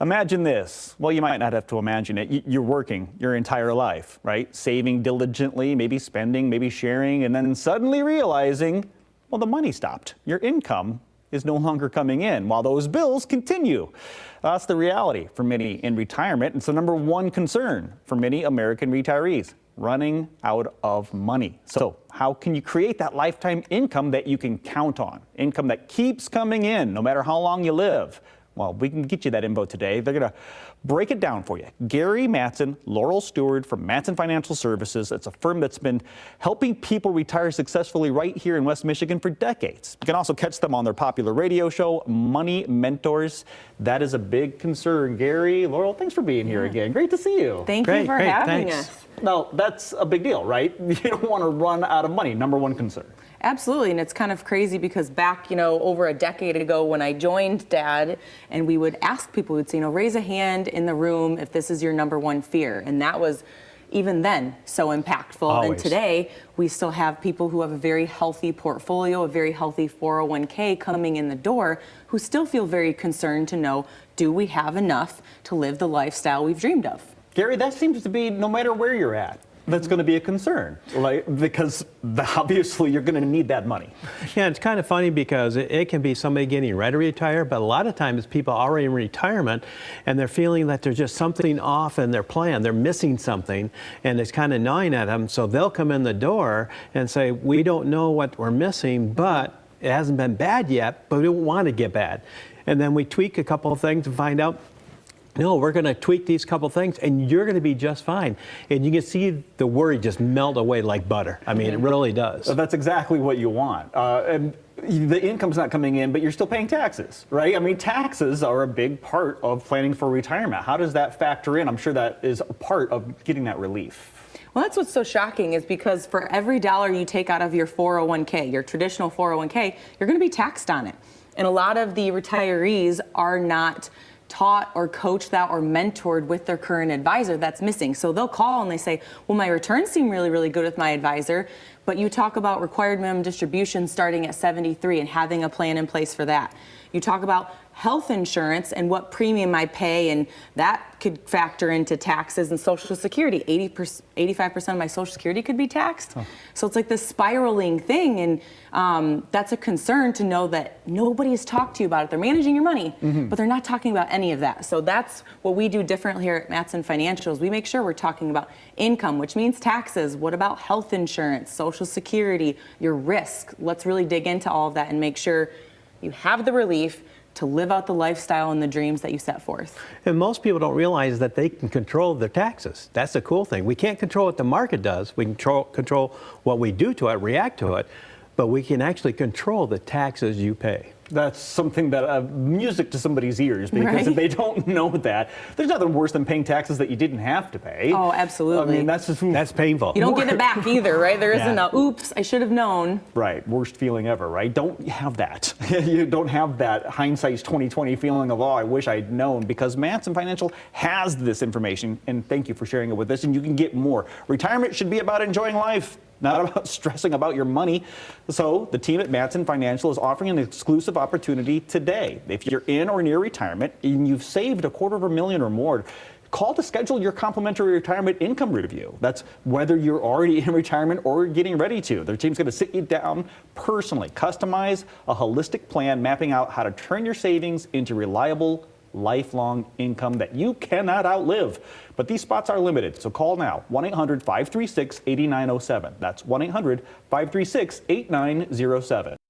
Imagine this. Well, you might not have to imagine it. You're working your entire life, right? Saving diligently, maybe spending, maybe sharing, and then suddenly realizing, well, the money stopped. Your income is no longer coming in while those bills continue. That's the reality for many in retirement. It's the number one concern for many American retirees, running out of money. So how can you create that lifetime income that you can count on? Income that keeps coming in no matter how long you live. Well, we can get you that info today. They're going to break it down for you. Gary Mattson, Laurel Steward from Mattson Financial Services. It's a firm that's been helping people retire successfully right here in West Michigan for decades. You can also catch them on their popular radio show, Money Mentors. That is a big concern. Gary, Laurel, thanks for being here again. Great to see you. Thank you for having us. Now, that's a big deal, right? You don't want to run out of money. Number one concern. Absolutely, and it's kind of crazy because back, over a decade ago when I joined Dad, and we would ask people, we'd say, raise a hand in the room if this is your number one fear, and that was even then so impactful. Always. And today we still have people who have a very healthy portfolio, a very healthy 401k coming in the door, who still feel very concerned to know, do we have enough to live the lifestyle we've dreamed of? Gary, that seems to be no matter where you're at. That's going to be a concern, right? Because obviously you're going to need that money. Yeah, it's kind of funny because it can be somebody getting ready to retire, but a lot of times people are already in retirement and they're feeling that there's just something off in their plan. They're missing something and it's kind of gnawing at them. So they'll come in the door and say, we don't know what we're missing, but it hasn't been bad yet, but we don't want to get bad. And then we tweak a couple of things and find out, no, we're going to tweak these couple things and you're going to be just fine. And you can see the worry just melt away like butter. I mean, it really does. That's exactly what you want. And the income's not coming in, but you're still paying taxes, right? I mean, taxes are a big part of planning for retirement. How does that factor in? I'm sure that is a part of getting that relief. Well, that's what's so shocking is because for every dollar you take out of your 401k, your traditional 401k, you're going to be taxed on it. And a lot of the retirees are not taught or coached that or mentored with their current advisor. That's missing. So they'll call and they say, well, my returns seem really, really good with my advisor, but you talk about required minimum distribution starting at 73 and having a plan in place for that. You talk about health insurance and what premium I pay, and that could factor into taxes and Social Security. 85% of my Social Security could be taxed. Oh. So it's like this spiraling thing, and that's a concern to know that nobody's talked to you about it. They're managing your money, but they're not talking about any of that. So that's what we do differently here at Mattson Financial. We make sure we're talking about income, which means taxes. What about health insurance, Social Security, your risk? Let's really dig into all of that and make sure you have the relief to live out the lifestyle and the dreams that you set forth. And most people don't realize that they can control their taxes. That's the cool thing. We can't control what the market does. We can control what we do to it, react to it, but we can actually control the taxes you pay. That's something that music to somebody's ears, because if they don't know that, there's nothing worse than paying taxes that you didn't have to pay. Oh, absolutely. I mean, that's painful. You don't get it back either, right? There isn't a, oops, I should have known. Right, worst feeling ever, right? Don't have that. You don't have that hindsight's 20/20 feeling of, oh, I wish I'd known, because Mattson Financial has this information, and thank you for sharing it with us, and you can get more. Retirement should be about enjoying life, not about stressing about your money. So the team at Mattson Financial is offering an exclusive opportunity today. If you're in or near retirement and you've saved $250,000 or more, call to schedule your complimentary retirement income review. That's whether you're already in retirement or getting ready to. Their team's going to sit you down personally, customize a holistic plan mapping out how to turn your savings into reliable lifelong income that you cannot outlive. But these spots are limited, so call now, 1-800-536-8907. That's 1-800-536-8907.